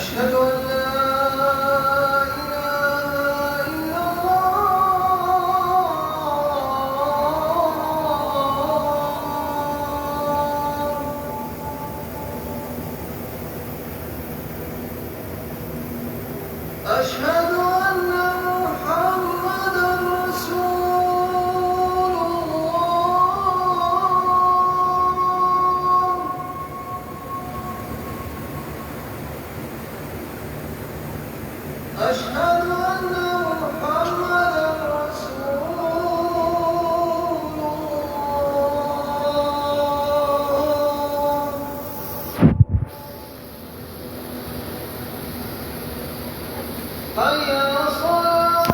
أشهد أن لا إله إلا الله. أشهد أن محمدًا رسول الله. أشهد أن محمدًا رسول الله. حي على الصلاة.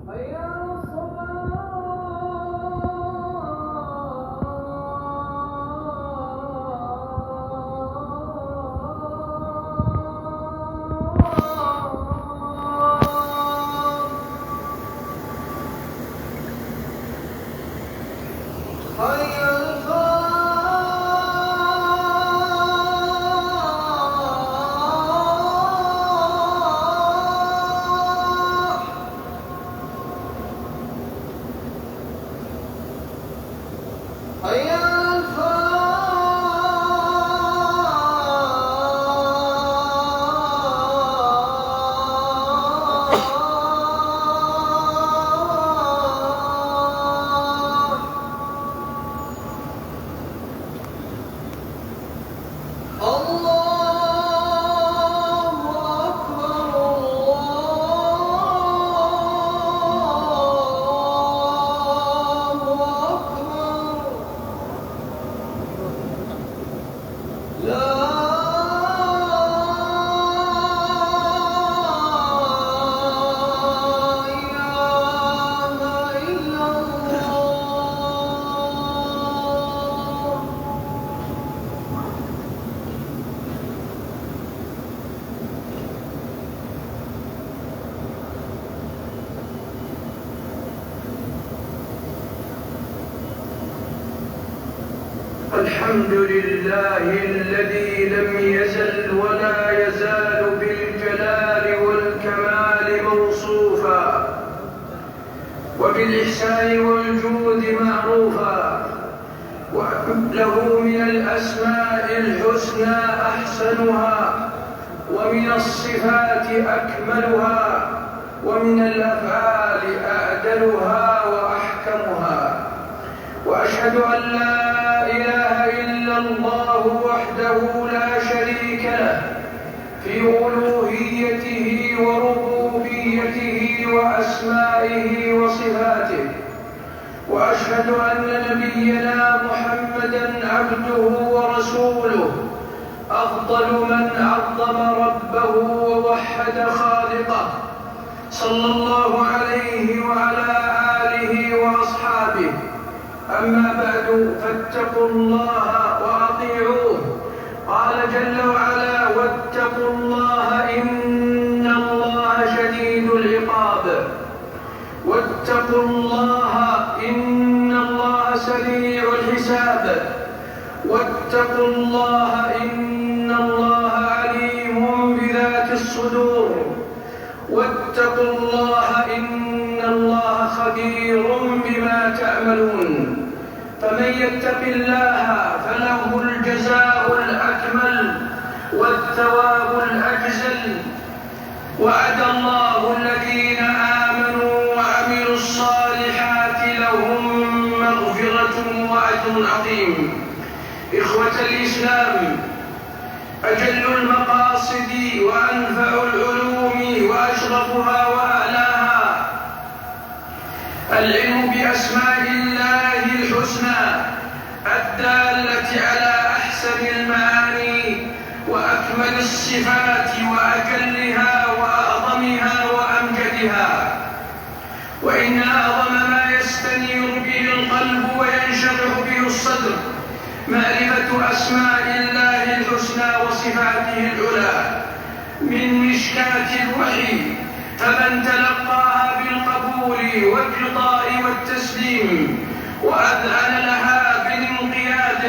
حي على حي على الفلاح. حي على الفلاح. الله أكبر الله أكبر. لا إله إلا الله. الحمد لله الذي لم يزل ولا يزال بالجلال والكمال موصوفا، وبالإحسان والجود معروفا، وله من الأسماء الحسنى أحسنها، ومن الصفات أكملها، ومن الأفعال أعدلها وأحكمها. وأشهد أن لا إله إلا الله وحده لا شريك له في ألوهيته وربوبيته وأسمائه وصفاته. وأشهد أن نبينا محمدًا عبده ورسوله، أفضل من عظم ربه ووحد خالقه، صلى الله عليه وعلى آله وأصحابه. أما بعد، فاتقوا الله وأطيعوه. قال جل وعلا: واتقوا الله إن الله شديد العقاب. واتقوا الله إن الله سريع الحساب. واتقوا الله إن الله عليم بذات الصدور. واتقوا الله إن الله خبير بما تعملون. فمن يتق الله فله الجزاء الأكمل والثواب الأجزل. وعد الله الذين آمنوا وعملوا الصالحات لهم مغفرة وأجر عظيم. إخوة الإسلام، أجل المقاصد وأنفع العلوم وأشرفها وأعلاها العلم بأسماء الله الحسنى الدالة على أحسن المعاني وأكمل الصفات وأجلها وأعظمها وأمجدها. وإن أعظم ما يستنير به القلب وينشرح به الصدر معرفة أسماء الله الحسنى وصفاته العلى من مشكاة الوحي فمن تلقاها بالقبول والرضاء والتسليم وأذعن لها بالانقياد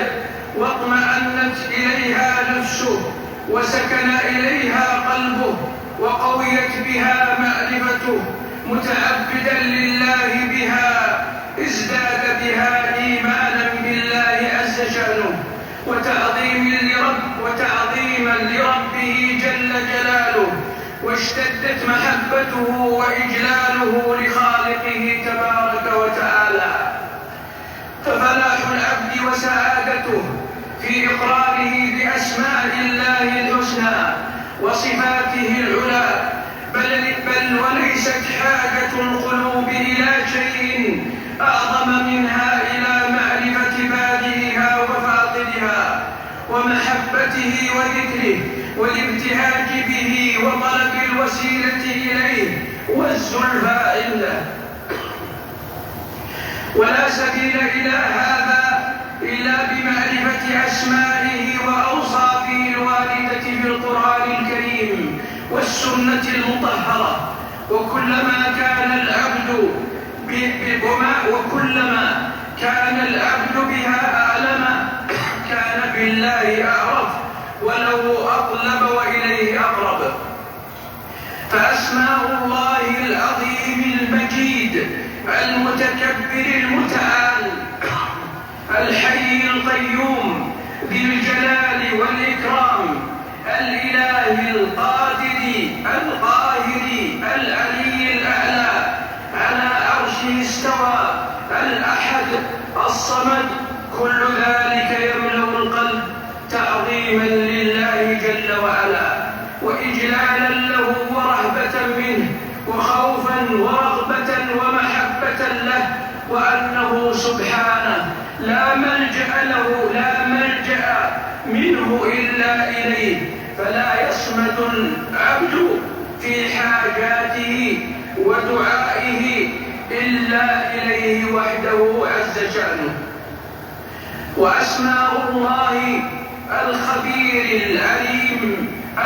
واطمأنت إليها نفسه وسكن إليها قلبه وقويت بها معرفته متعبدا لله بها ازداد بها إيمانا بالله عز شأنه وتعظيما لربه جل جلاله، واشتدت محبته وإجلاله لخالقه تبارك وتعالى. ففلاح العبد وسعادته في إقراره بأسماء الله الحسنى وصفاته العلى، بل وليست حاجة القلوب إلى شيء أعظم منها إلى معرفة بارئها وفاطرها ومحبته وذكره والابتهاج به وطلب الوسيلة إليه والزلفى عنده. ولا سبيل إلى هذا إلا بمعرفة أسمائه وأوصافه الواردة في القرآن الكريم والسنة المطهرة. وكلما كان العبد بها أعلم كان بالله أعرف ولو أقلب وإليه أقرب. فأسماء الله العظيم المجيد المتكبر المتعال الحي القيوم ذي الجلال والإكرام الإله القادر القاهر العلي الأعلى على عرشه استوى الأحد الصمد، كل ذلك يملأ القلب تعظيما لله جل وعلا وإجلالا له ورهبة منه وخوفا ورغبة ومحبة له، وأنه سبحانه لا ملجأ منه إلا إليه، فلا يصمد العبد في حاجاته ودعائه إلا إليه وحده عز شأنه. وأسماء الله الخبير العليم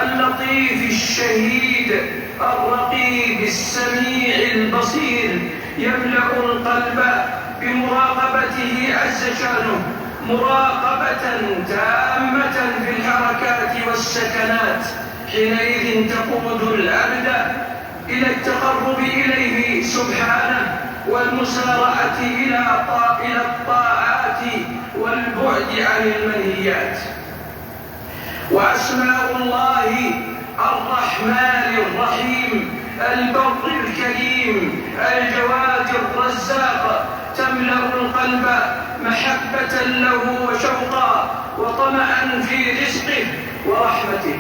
اللطيف الشهيد الرقيب السميع البصير يملأ القلب بمراقبته عز شأنه مراقبة تامة في الحركات والسكنات، حينئذ تقود العبد إلى التقرب إليه سبحانه والمسارعة إلى الطاعات والبعد عن المنهيات. وأسماء الله الرحمن الرحيم البر الكريم الجواد الرزاق تملأ القلب محبة له وشوقا وطمعا في رزقه ورحمته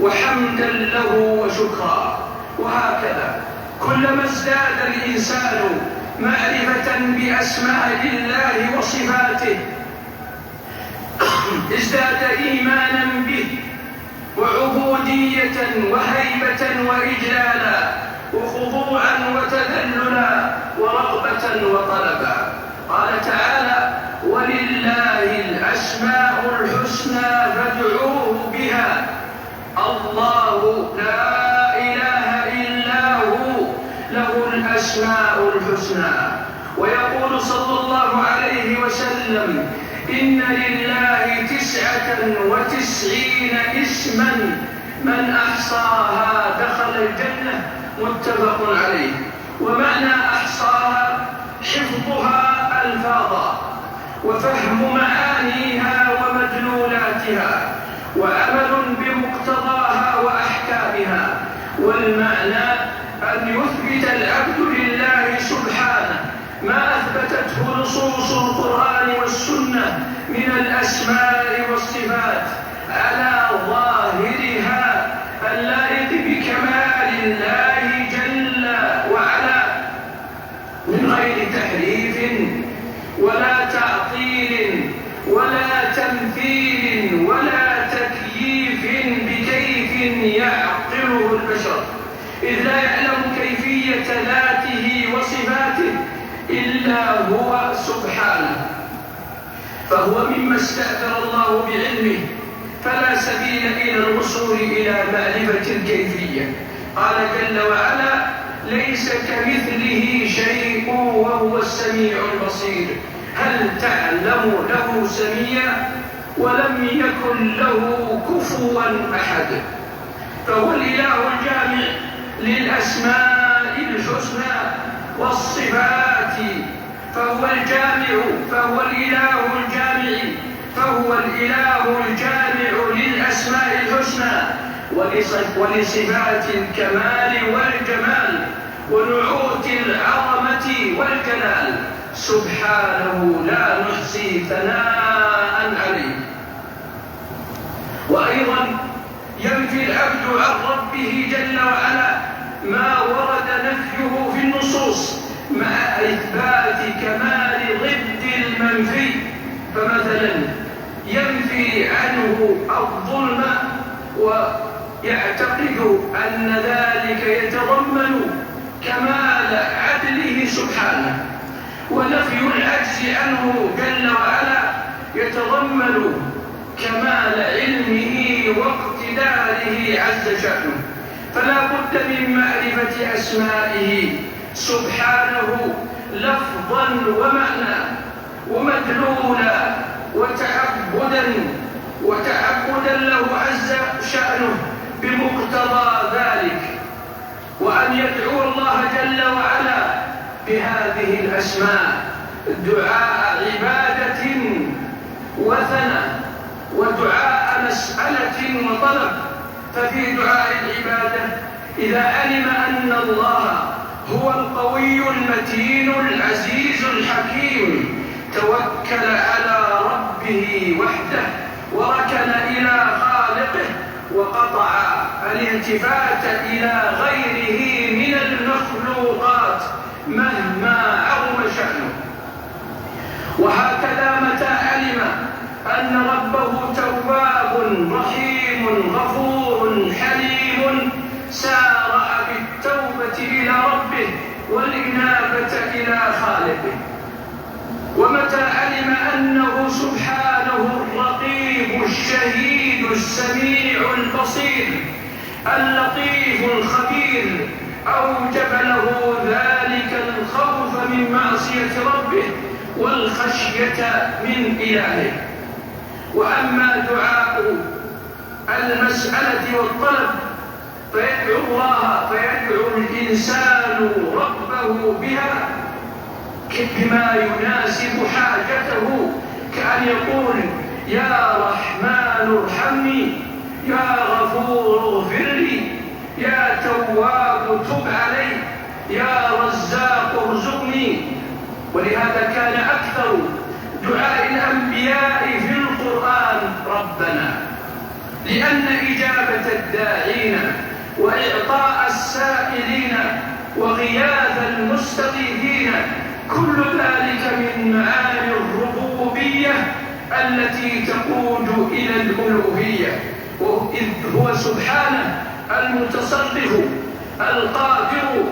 وحمدا له وشكرا. وهكذا كلما ازداد الإنسان معرفة بأسماء الله وصفاته ازداد إيمانا به وعبودية وهيبة وإجلالا وخضوعا وتذللا ورغبة وطلبا. قال تعالى: ولله الأسماء الحسنى فادعوه بها الله لا إله إلا هو له الأسماء الحسنى. ويقول صلى الله عليه وسلم: إن لله 99 اسما من أحصاها دخل الجنة، متفق عليه. ومعنى أحصاها حفظها ألفاظا وفهم معانيها ومدلولاتها وعمل بمقتضاها وأحكامها. والمعنى أن يثبت العبد لله سبحانه ما أثبتته نصوص القرآن والسنة من الأسماء والصفات على ظاهرها اللائق بكمال الله جل وعلا من غير تحريف ولا تعطيل ولا تمثيل ولا تكييف بكيف يعقله البشر، إذ لا يعلم كيفية ذاته وصفاته إلا هو سبحانه، فهو مما استأثر الله بعلمه، فلا سبيل إلى الوصول إلى معرفة الكيفية. قال جل وعلا: ليس كمثله شيء وهو السميع البصير. هل تعلم له سميا؟ ولم يكن له كفوا أحد. فهو الإله الجامع للأسماء الحسنى والصفات، فهو الإله الجامع للأسماء الحسنى ولصفات الكمال والجمال ونعوت العظمة والجلال، سبحانه لا نحصي ثناء عليه. وأيضا ينفي العبد عن ربه جل وعلا ما ورد نفيه في النصوص مع إثبات كمال ضد المنفي. فمثلا ينفي عنه الظلم ويعتقد أن ذلك يتضمن كمال عدله سبحانه، ونفي العجز عنه جل وعلا يتضمن كمال علمه واقتداره عز شأنه. فلا بد من معرفة أسمائه سبحانه لفظا ومعنى ومدلولا وتعبدا له عز شأنه بمقتضى ذلك، وأن يدعو الله جل وعلا بهذه الأسماء دعاء عبادة وثنى ودعاء مسألة وطلب. ففي دعاء العبادة إذا علم أن الله هو القوي المتين العزيز الحكيم توكل على ربه وحده وركن إلى خالقه وقطع الالتفات إلى غيره من المخلوقات مهما عظم شأنه. وهكذا متى علم أن ربه تواب رحيم غفور حليم سارع بالتوبة إلى ربه والإنابة إلى خالقه. ومتى علم أنه سبحانه الرقيب الشهيد السميع البصير اللطيف الخبير أوجب له ذلك الخوف من معصية ربه والخشية من إلهه. وأما دعاء المسألة والطلب فيدعو الإنسان ربه بها بما يناسب حاجته، كأن يقول يا رحمن ارحمني، يا غفور اغفر لي، يا تواب تب علي، يا رزاق ارزقني. ولهذا كان أكثر دعاء الأنبياء في القرآن ربنا، لأن إجابة الداعين وإعطاء السائلين وغياث المستغيثين كل ذلك من معاني الربوبية التي تقود إلى الألوهية، إذ هو سبحانه المتصرف القادر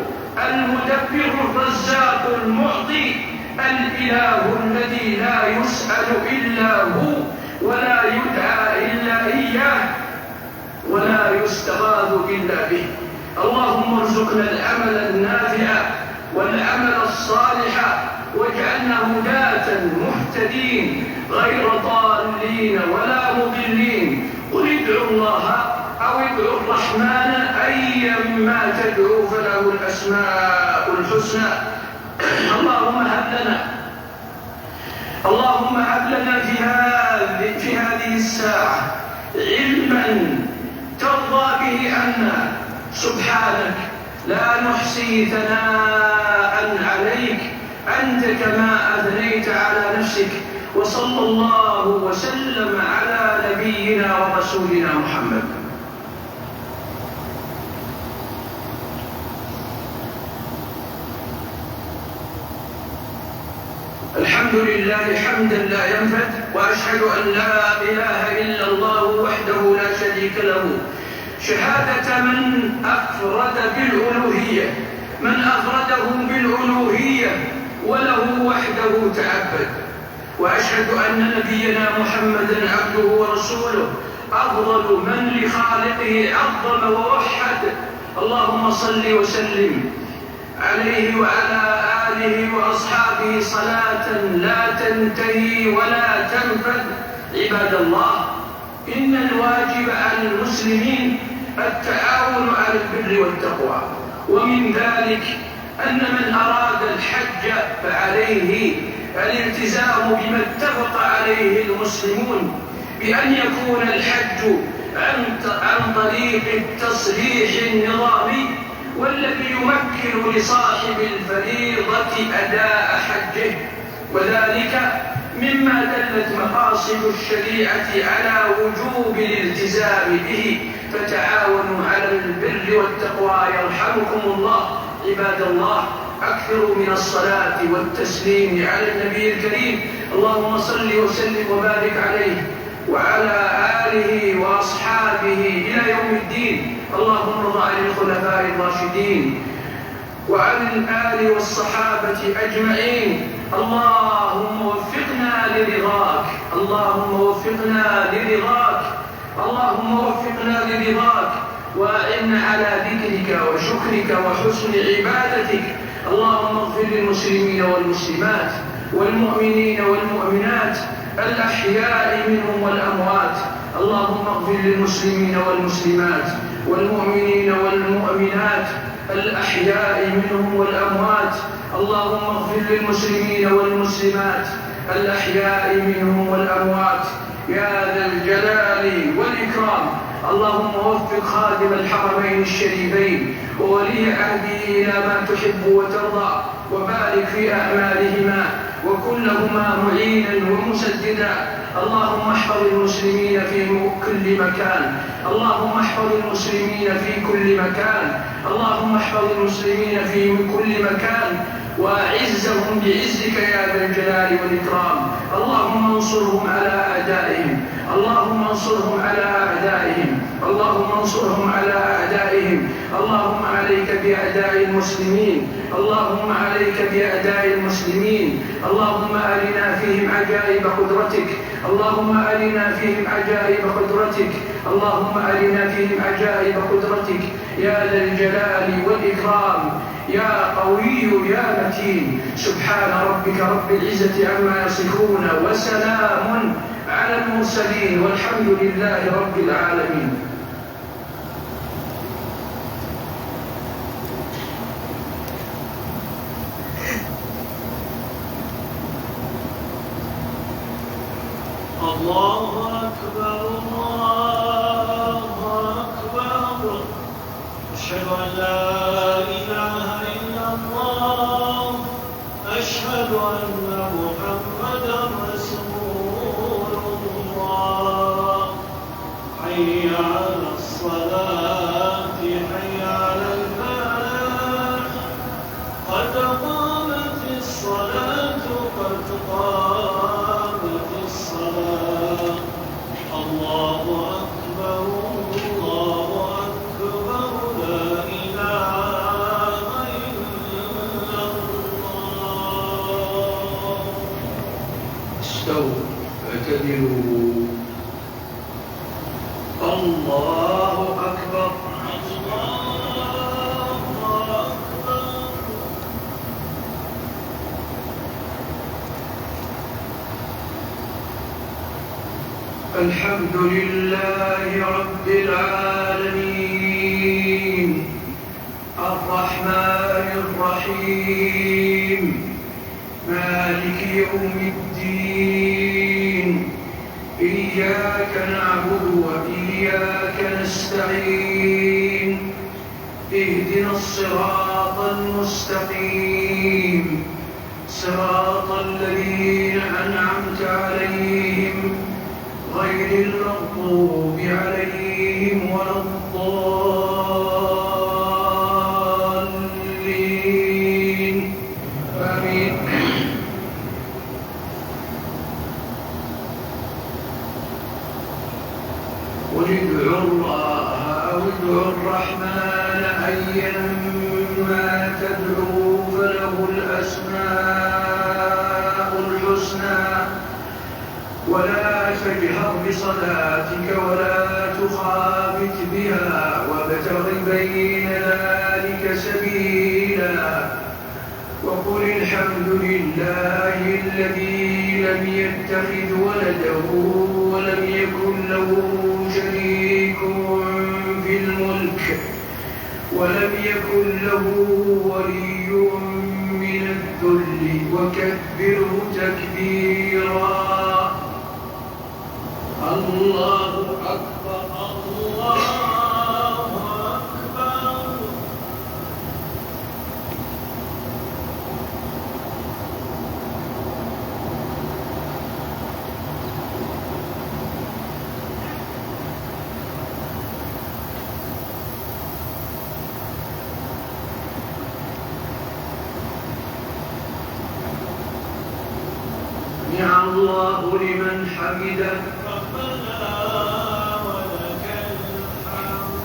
المدبر الرزاق المعطي الإله الذي لا يسأل إلا هو ولا يدعى إلا إياه ولا يستغاث إلا به. اللهم ارزقنا العمل النافع والعمل الصالح واجعلنا هداة مهتدين غير ضالين ولا مضلين. قل ادعوا الله أو ادعوا الرحمن أيما تدعوا فله الأسماء الحسنى. اللهم هب لنا في هذه الساعة علما ترضى به عنا سبحانك لا نحصي ثناء عليك أنت كما أثنيت على نفسك. وصلى الله وسلم على نبينا ورسولنا محمد. الحمد لله حمدا لا ينفد، وأشهد أن لا إله إلا الله وحده لا شريك له شهادة من أفرده بالألوهية وله وحده تعبد. وأشهد أن نبينا محمدا عبده ورسوله أفضل من لخالقه عظم ووحد. اللهم صل وسلم عليه وعلى آله وأصحابه صلاة لا تنتهي ولا تنفد. عباد الله، إن الواجب على المسلمين التعاون على البر والتقوى، ومن ذلك أن من أراد الحج فعليه الالتزام بما اتفق عليه المسلمون، بأن يكون الحج عن طريق التصحيح النظامي، والذي يمكن لصاحب الفريضة أداء حجه، وذلك مما دلت مقاصد الشريعة على وجوب الالتزام به. فتعاونوا على البر والتقوى يرحمكم الله. عباد الله، أكثروا من الصلاة والتسليم على النبي الكريم، اللهم صل وسلم وبارك عليه وعلى آله وأصحابه إلى يوم الدين. اللهم ارض عن الخلفاء الراشدين وعن الآل والصحابة أجمعين. اللهم وفقنا لرضاك، اللهم وفقنا لرضاك، اللهم وفقنا لرضاك، وأعنا على ذكرك وشكرك وحسن عبادتك. اللهم اغفر للمسلمين والمسلمات والمؤمنين والمؤمنات الأحياء منهم والأموات. اللهم اغفر للمسلمين والمسلمات والمؤمنين والمؤمنات الأحياء منهم والأموات. اللهم اغفر للمسلمين والمسلمات الأحياء منهم والأموات يا ذا الجلال والإكرام. اللهم وفق خادم الحرمين الشريفين وولي عهده إلى ما تحب وترضى، وبارك في أعمالهما وكلهما معينا ومسددا. اللهم احفظ المسلمين في كل مكان، اللهم احفظ المسلمين في كل مكان، اللهم احفظ المسلمين في كل مكان، وأعزهم بعزك يا ذا الجلال والإكرام. اللهم انصرهم على أعدائهم، اللهم انصرهم على أعدائهم، اللهم انصرهم على أعدائهم. اللهم عليك بأعداء المسلمين، اللهم عليك بأعداء المسلمين. اللهم أرنا فيهم عجائب قدرتك، اللهم أرنا فيهم عجائب قدرتك، اللهم أرنا فيهم عجائب قدرتك يا ذا الجلال والإكرام. يا قوي يا متين. سبحان ربك رب العزة عما يصفون، وسلام على المرسلين، والحمد لله رب العالمين. الله أكبر الله أكبر. أشهد أن لا إله إلا الله، أشهد أن محمدا رسول الله. حي على الصلاة، حي على الفلاح، قد قامت الصلاة، قد قامت الصلاة. الله أكبر الله أكبر، لا إله إلا الله. استووا اعتدلوا. الله أكبر. الله أكبر. الحمد لله رب العالمين، الرحمن الرحيم، مالك يوم الدين. إياك نعبد وإياك نستعين، اهدنا الصراط المستقيم، صراط الذين أنعمت عليهم غير المغضوب عليهم ولا الضالين. آمين. قل ادعوا الله أو ادعوا الرحمن، أيما تدعوا فله الأسماء الحسنى. ولا تجهر بصلاتك ولا تخافت بها، وابتغ بين ذلك سبيلا. وقل الحمد لله الذي لم يتخذ ولدا ولم يكن له شريك في الملك ولم يكن له ولي من الذل وكبره تكبيرا. الله أكبر الله أكبر. سمع الله لمن حمده ربنا ولك الحمد.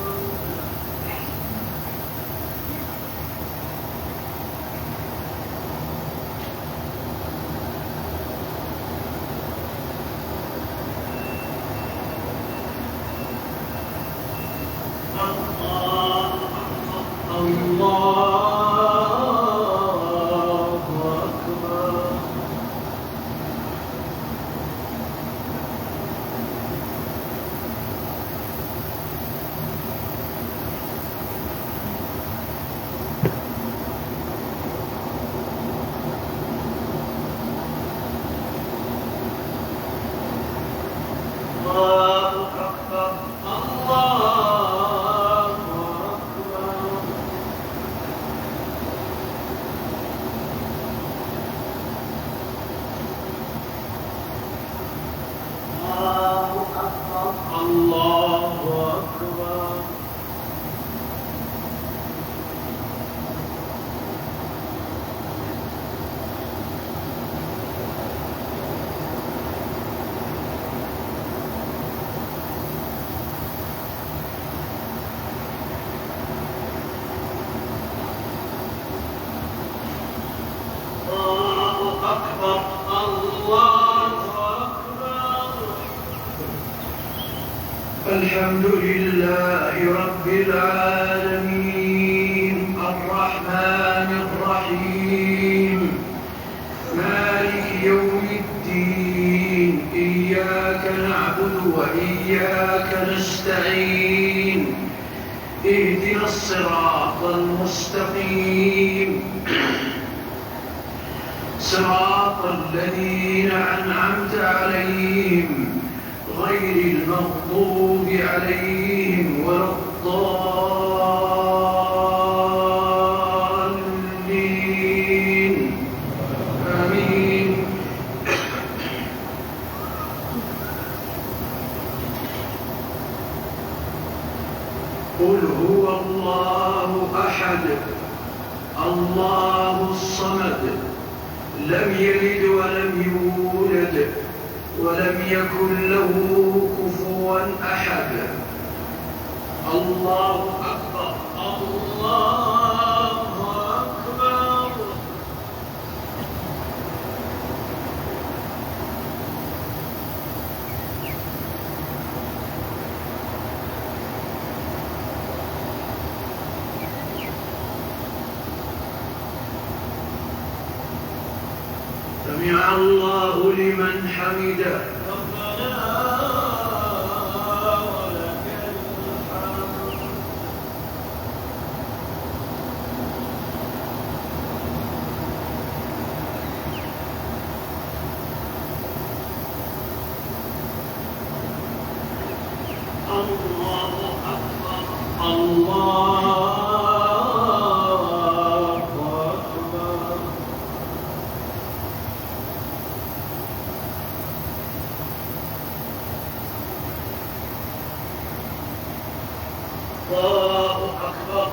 الحمد لله رب العالمين الرحمن الرحيم مالك يوم الدين إياك نعبد وإياك نستعين اهدنا الصراط المستقيم صراط الذين أنعمت عليهم غير المغضوب عليهم ولا الضالين آمين. قل هو الله أحد الله الصمد لم يلد ولم يولد ولم يكن له كفوا أحد. الله أكبر الله أكبر. سمع الله لمن حمده ربنا ولك الحمد. الله أكبر الله أكبر. الله أكبر الله أكبر.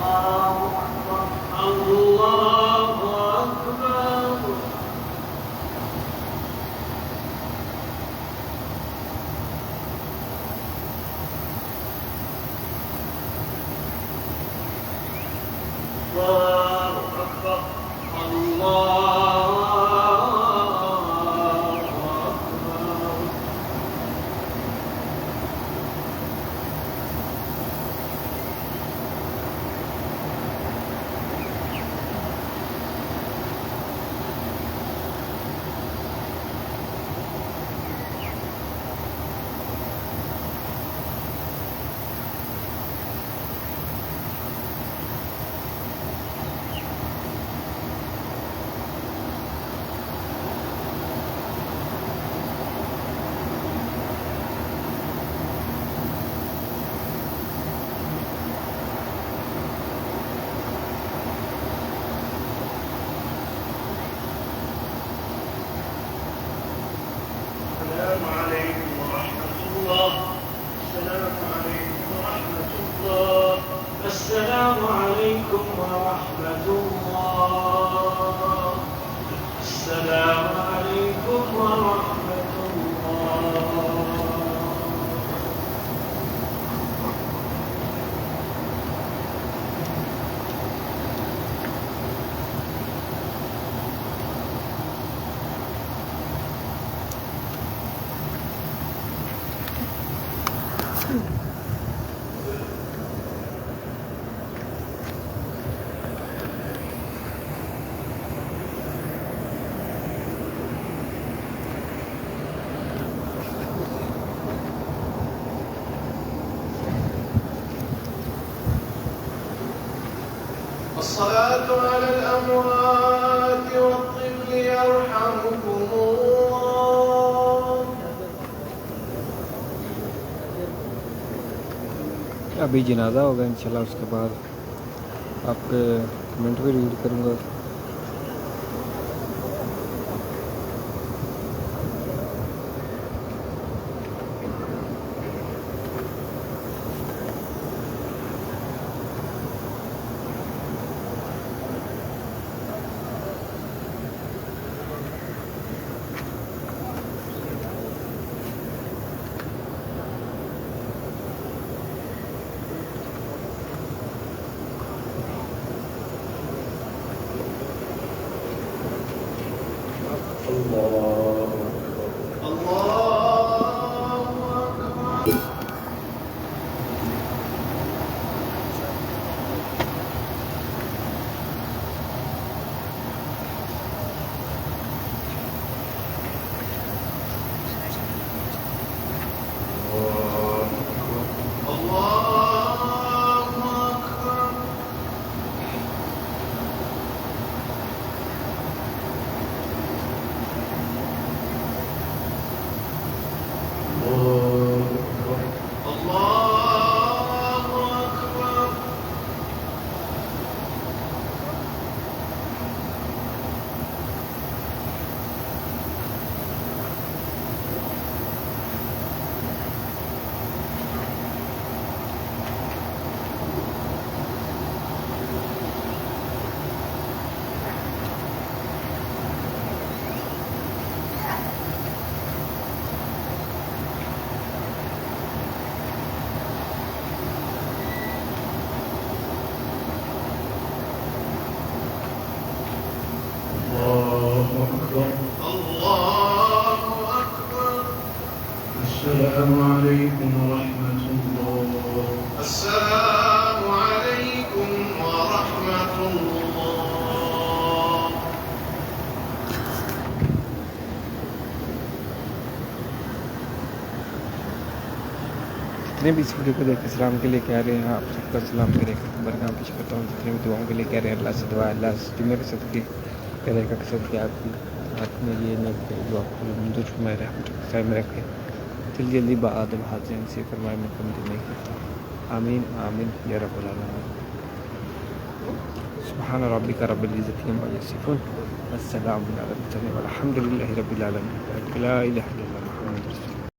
الله أكبر الله أكبر. ورحمة الله. السلام عليكم ورحمة الله. الصلاة على الأموات والطفل يرحمكم الله. अभी जनाजा होगा इंशाल्लाह, उसके बाद आपके कमेंट भी रीड करूँगा। السلام عليكم ورحمة الله. السلام عليكم ورحمة الله. जितने भी इस वीडियो को देख सलाम के लिए कह रहे हैं, आप सबका सलाम मेरे बरकरार पेश करता हूँ। जितने भी दुआओं के लिए कह रहे हैं, अल्लाह से दुआ, अल्लाह से मेरे सदके कह का सदके आपकी हाथ में ये न जो आपको मंजूर फरमाए, रहमत में रखे, जल्दी बआदम हाजिर से फरमाए, मकम नहीं करता। आमीन आमीन या रब्बल आलमीन। सुब्हान रब्बिका रब्बिल इज़्ज़ति अम्मा यसिफून, वस्सलामुन अलल मुरसलीन, वल्हम्दुलिल्लाहि रब्बिल आलमीन। ला इलाहा इल्लल्लाह।